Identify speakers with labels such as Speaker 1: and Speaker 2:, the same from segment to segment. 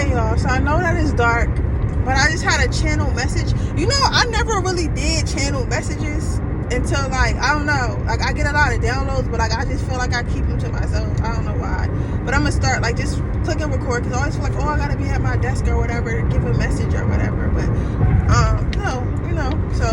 Speaker 1: Hey y'all, so I know that it's dark, but I just had a channel message. You know, I never really did channel messages until, like, I don't know, like, I get a lot of downloads, but like I just feel like I keep them to myself. I don't know why, but I'm gonna start like just click and record, because I always feel like, oh, I gotta be at my desk or whatever to give a message or whatever. But no, you know, so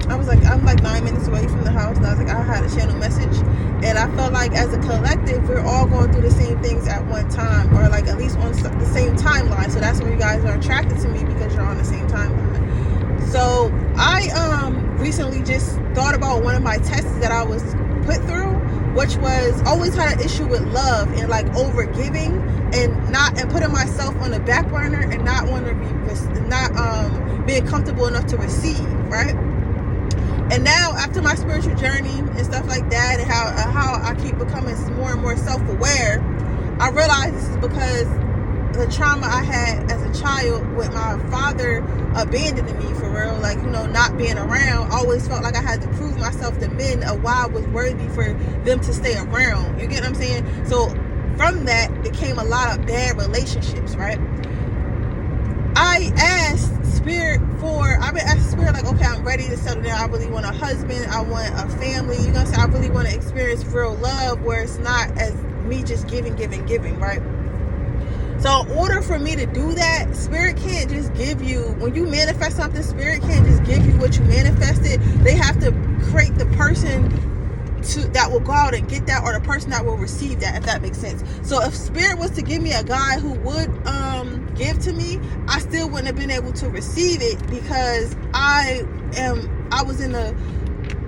Speaker 1: I was like, I'm like 9 minutes away from the house, and I was like, I had a channel message, and I felt like as a collective we're all going through the same things at one time, or like at least on the same timeline. So that's why you guys are attracted to me, because you're on the same timeline. So I recently just thought about one of my tests that I was put through, which was always had an issue with love and like over giving and putting myself on the back burner and not want to be being comfortable enough to receive, right? And now, after my spiritual journey and stuff like that, and how I keep becoming more and more self-aware, I realize this is because the trauma I had as a child with my father abandoning me, for real, like, you know, not being around. I always felt like I had to prove myself to men of why I was worthy for them to stay around. You get what I'm saying? So from that, it came a lot of bad relationships, right? I've been asking Spirit, like, okay, I'm ready to settle down. I really want a husband. I want a family. You're going to say, I really want to experience real love where it's not as me just giving, right? So in order for me to do that, Spirit can't just give you, when you manifest something, Spirit can't just give you what you manifested. They have to create the person that will go out and get that, or the person that will receive that, if that makes sense. So if Spirit was to give me a guy who would give to me, I still wouldn't have been able to receive it, because I was in the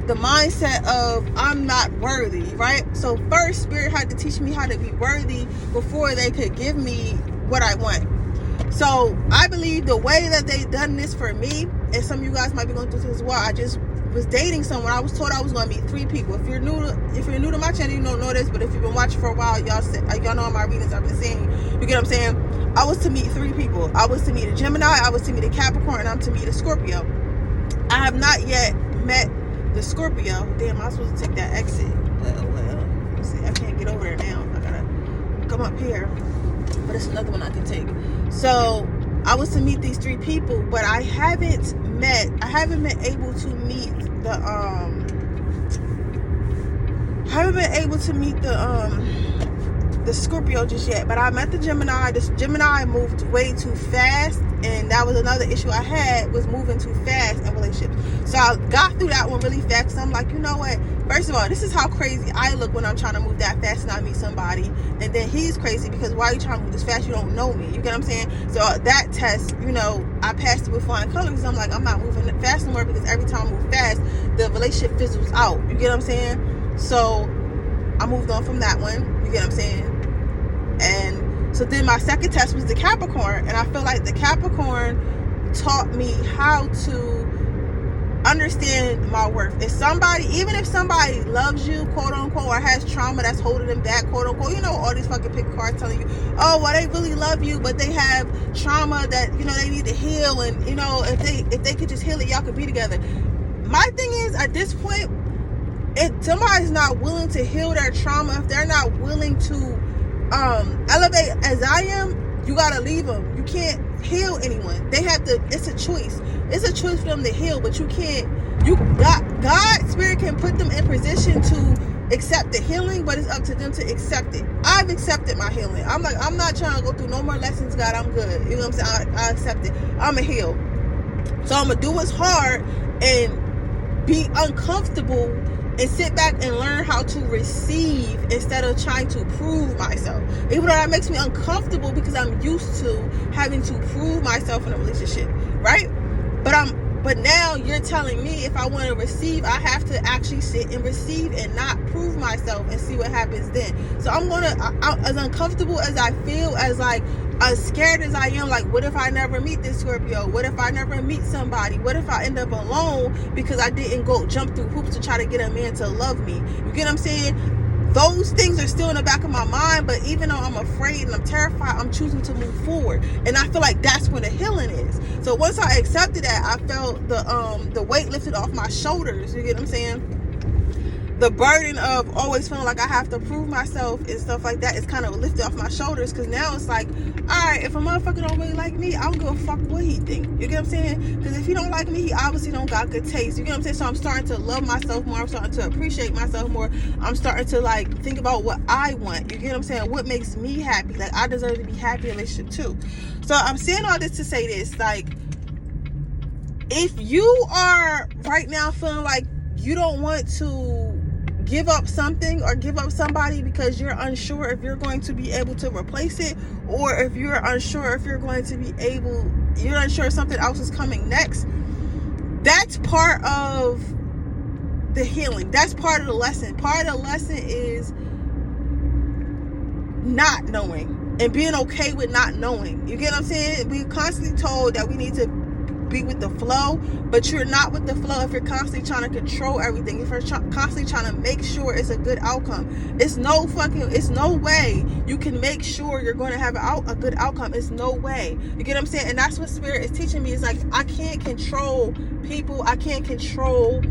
Speaker 1: mindset of I'm not worthy, right? So first, Spirit had to teach me how to be worthy before they could give me what I want. So I believe the way that they done this for me, and some of you guys might be going through this as well. I just was dating someone. I was told I was going to meet 3 people. If you're new to my channel, you don't know this, but if you've been watching for a while, y'all know in my readings I've been saying, you get what I'm saying? I was to meet 3 people. I was to meet a Gemini, I was to meet a Capricorn, and I'm to meet a Scorpio. I have not yet met the Scorpio. Damn, I'm supposed to take that exit. Well, see, I can't get over there now. I gotta come up here, but it's another one I can take. So I was to meet these 3 people, but I haven't been able to meet the Scorpio just yet. But I met the Gemini. This Gemini moved way too fast, and that was another issue I had, was moving too fast in relationships. So I got through that one really fast. So I'm like, you know what? First of all, this is how crazy I look when I'm trying to move that fast and I meet somebody. And then he's crazy because why are you trying to move this fast? You don't know me. You get what I'm saying? So that test, you know, I passed it with flying colors. I'm like, I'm not moving fast anymore, because every time I move fast, the relationship fizzles out. You get what I'm saying? So I moved on from that one. You get what I'm saying? And so then my second test was the Capricorn. And I feel like the Capricorn taught me how to understand my worth. Even if somebody loves you, quote unquote, or has trauma that's holding them back, quote unquote, you know, all these fucking pick cards telling you, oh, well, they really love you, but they have trauma that, you know, they need to heal, and, you know, if they could just heal it, y'all could be together. My thing is, at this point, if somebody's not willing to heal their trauma, if they're not willing to elevate as I am, you gotta leave them. You can't heal anyone. They have to, it's a choice. It's a choice for them to heal, but you can't, God, Spirit can put them in position to accept the healing, but it's up to them to accept it. I've accepted my healing. I'm like, I'm not trying to go through no more lessons, God, I'm good. You know what I'm saying? I accept it. I'm a heal. So I'm gonna do what's hard and be uncomfortable and sit back and learn how to receive instead of trying to prove myself. Even though that makes me uncomfortable, because I'm used to having to prove myself in a relationship, right? But now you're telling me if I want to receive, I have to actually sit and receive and not prove myself and see what happens then. So I'm as uncomfortable as I feel, as scared as I am, like, what if I never meet this Scorpio? What if I never meet somebody? What if I end up alone because I didn't go jump through hoops to try to get a man to love me? You get what I'm saying? Those things are still in the back of my mind, but even though I'm afraid and I'm terrified, I'm choosing to move forward. And I feel like that's where the healing is. So once I accepted that, I felt the weight lifted off my shoulders. You get what I'm saying? the burden of always feeling like I have to prove myself and stuff like that is kind of lifted off my shoulders, because now it's like, alright, if a motherfucker don't really like me, I don't give a fuck what he think. You get what I'm saying? Because if he don't like me, he obviously don't got good taste. You get what I'm saying? So I'm starting to love myself more. I'm starting to appreciate myself more. I'm starting to like think about what I want. You get what I'm saying? What makes me happy? Like, I deserve to be happy in a relationship too. So I'm saying all this to say this, like, if you are right now feeling like you don't want to give up something or give up somebody because you're unsure if you're going to be able to replace it, or if you're unsure if you're going to be able, you're unsure if something else is coming next, that's part of the healing. That's part of the lesson. Part of the lesson is not knowing and being okay with not knowing. You get what I'm saying? We're constantly told that we need to be with the flow, but you're not with the flow if you're constantly trying to control everything, if you're constantly trying to make sure it's a good outcome. It's no way you can make sure you're going to have a good outcome. It's no way. You get what I'm saying? And that's what Spirit is teaching me. It's like, I can't control people. I can't control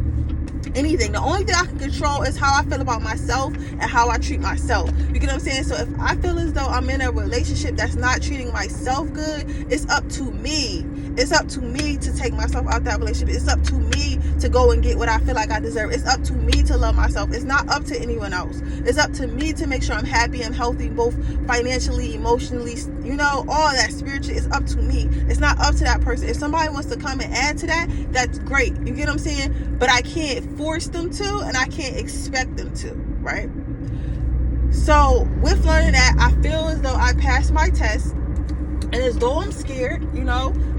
Speaker 1: anything. The only thing I can control is how I feel about myself and how I treat myself. You get what I'm saying? So if I feel as though I'm in a relationship that's not treating myself good, it's up to me. It's up to me to take myself out that relationship. It's up to me to go and get what I feel like I deserve. It's up to me to love myself. It's not up to anyone else. It's up to me to make sure I'm happy and healthy, both financially, emotionally, all that spiritually. It's up to me. It's not up to that person. If somebody wants to come and add to that, that's great. You get what I'm saying? But I can't force them to, and I can't expect them to, right? So with learning that, I feel as though I passed my test. And as though I'm scared,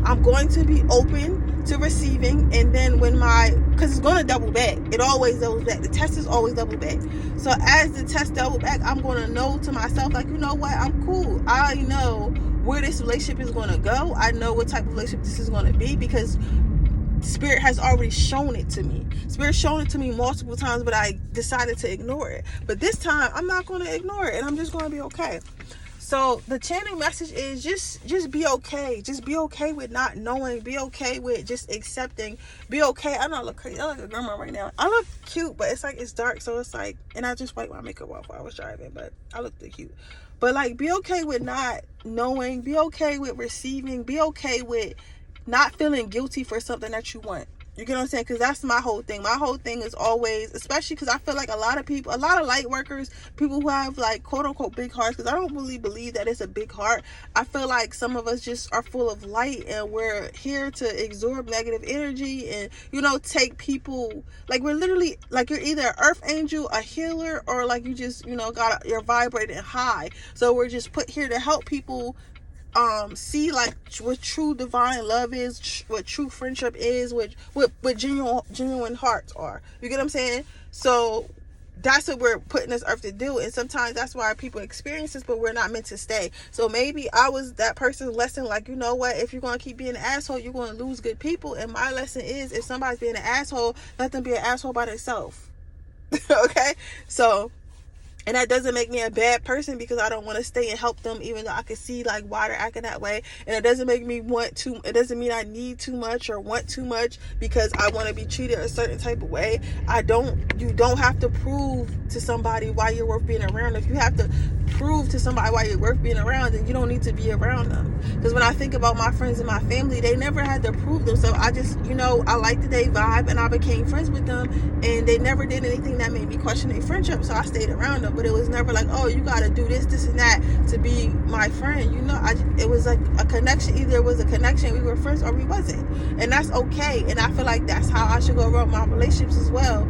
Speaker 1: I'm going to be open to receiving. And then because it's going to double back. It always doubles back. The test is always double back. So as the test double back, I'm going to know to myself, like, you know what? I'm cool. I know where this relationship is going to go. I know what type of relationship this is going to be, because Spirit has already shown it to me. Spirit's shown it to me multiple times, but I decided to ignore it. But this time, I'm not going to ignore it, and I'm just going to be okay. So the channeling message is just be okay. Just be okay with not knowing. Be okay with just accepting. Be okay. I know I look crazy. I look like a grandma right now. I look cute, but it's dark, so it's like, and I just wiped my makeup off while I was driving, but I look cute. But like, be okay with not knowing. Be okay with receiving. Be okay with not feeling guilty for something that you want. You get what I'm saying? Because that's my whole thing. My whole thing is always, especially because I feel like a lot of people, a lot of light workers, people who have like quote unquote big hearts, because I don't really believe that it's a big heart. I feel like some of us just are full of light, and we're here to absorb negative energy and, take people, like we're literally, like you're either an earth angel, a healer, or like you just, you're vibrating high. So we're just put here to help people see like what true divine love is, what true friendship is, what genuine hearts are. You get what I'm saying? So that's what we're putting this earth to do, and sometimes that's why people experience this, but we're not meant to stay. So maybe I was that person's lesson, like, you know what, if you're going to keep being an asshole, you're going to lose good people. And my lesson is, if somebody's being an asshole, let them be an asshole by themselves. Okay? So, and that doesn't make me a bad person because I don't want to stay and help them, even though I can see like why they're acting that way. And it doesn't make me it doesn't mean I need too much or want too much because I want to be treated a certain type of way. You don't have to prove to somebody why you're worth being around. If you have to prove to somebody why you're worth being around, then you don't need to be around them. Because when I think about my friends and my family, they never had to prove themselves. I just, I liked the day vibe and I became friends with them, and they never did anything that made me question their friendship, so I stayed around them. But it was never like, oh, you gotta do this and that to be my friend. It was like a connection. Either it was a connection, we were friends, or we wasn't. And that's okay. And I feel like that's how I should go around my relationships as well.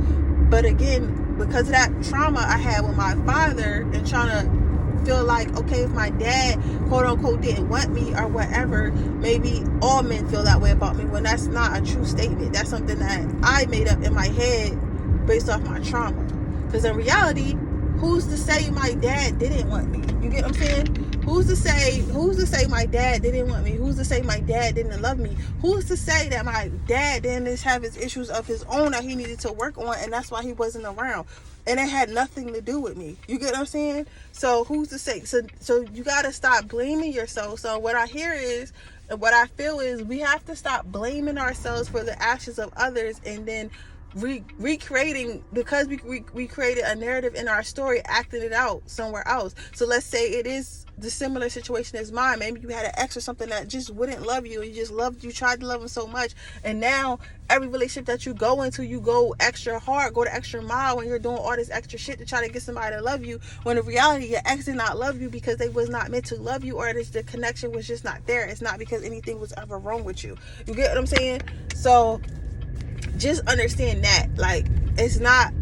Speaker 1: But again, because of that trauma I had with my father and trying to feel like, okay, if my dad quote unquote didn't want me or whatever, maybe all men feel that way about me, when that's not a true statement. That's something that I made up in my head based off my trauma. Because in reality, who's to say my dad didn't want me? You get what I'm saying? Who's to say my dad didn't want me? Who's to say my dad didn't love me? Who's to say that my dad didn't just have his issues of his own that he needed to work on, and that's why he wasn't around? And it had nothing to do with me. You get what I'm saying? So who's to say? So you got to stop blaming yourself. So what I hear is, and what I feel is, we have to stop blaming ourselves for the actions of others, and then recreating, because we created a narrative in our story, acting it out somewhere else. So let's say it is the similar situation as mine. Maybe you had an ex or something that just wouldn't love you, and you tried to love him so much, and now every relationship that you go into, you go extra hard, go the extra mile, when you're doing all this extra shit to try to get somebody to love you, when in reality your ex did not love you because they was not meant to love you, or the connection was just not there. It's not because anything was ever wrong with you. You get what I'm saying? So just understand that, like, it's not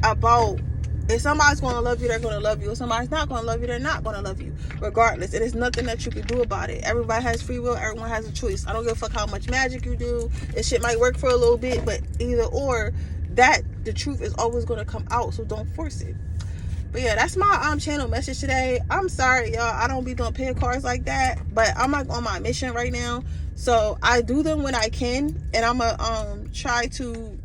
Speaker 1: about, if somebody's going to love you, they're going to love you. If somebody's not going to love you, they're not going to love you, regardless. And there's nothing that you can do about it. Everybody has free will. Everyone has a choice. I don't give a fuck how much magic you do. This shit might work for a little bit, but either or, that the truth is always going to come out. So don't force it. But yeah, that's my channel message today. I'm sorry, y'all. I don't be doing paid cards like that, but I'm like on my mission right now. So I do them when I can, and I'm gonna try to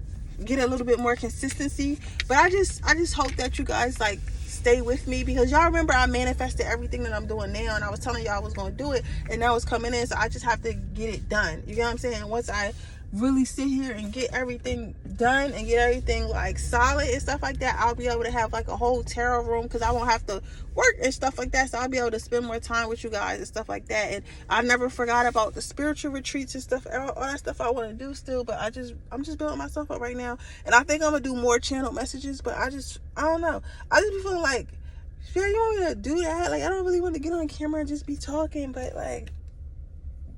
Speaker 1: get a little bit more consistency. But I just hope that you guys like stay with me, because y'all remember I manifested everything that I'm doing now, and I was telling y'all I was gonna do it, and now it's coming in. So I just have to get it done. You know what I'm saying? Once I really sit here and get everything done and get everything like solid and stuff like that, I'll be able to have like a whole tarot room, because I won't have to work and stuff like that. So I'll be able to spend more time with you guys and stuff like that. And I never forgot about the spiritual retreats and stuff, all that stuff I want to do still, but I'm just building myself up right now. And I think I'm gonna do more channel messages, but I don't know, I just be feeling like, yeah, you want me to do that? Like, I don't really want to get on camera and just be talking, but like,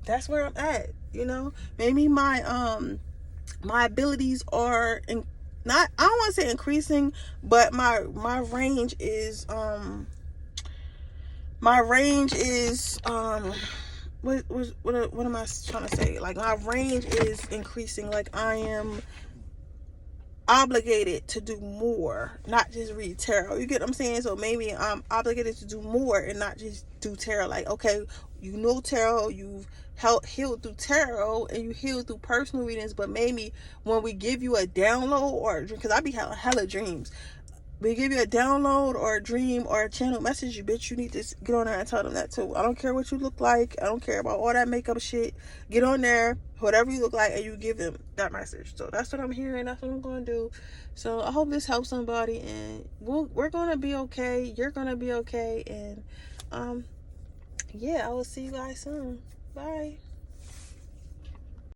Speaker 1: that's where I'm at, you know. Maybe my my abilities are not, I don't want to say increasing, but my range is what am I trying to say? Like, my range is increasing. Like, I am obligated to do more, not just read tarot. You get what I'm saying? So maybe I'm obligated to do more and not just do tarot. Like, okay, you know tarot, you've healed through tarot, and you healed through personal readings, but maybe when we give you a download, or because I be having hella dreams, we give you a download or a dream or a channel message, you bitch, you need to get on there and tell them that too. I don't care what you look like. I don't care about all that makeup shit. Get on there, whatever you look like, and you give them that message. So that's what I'm hearing. That's what I'm going to do. So I hope this helps somebody, and we're going to be okay. You're going to be okay. And yeah, I will see you guys soon. Bye.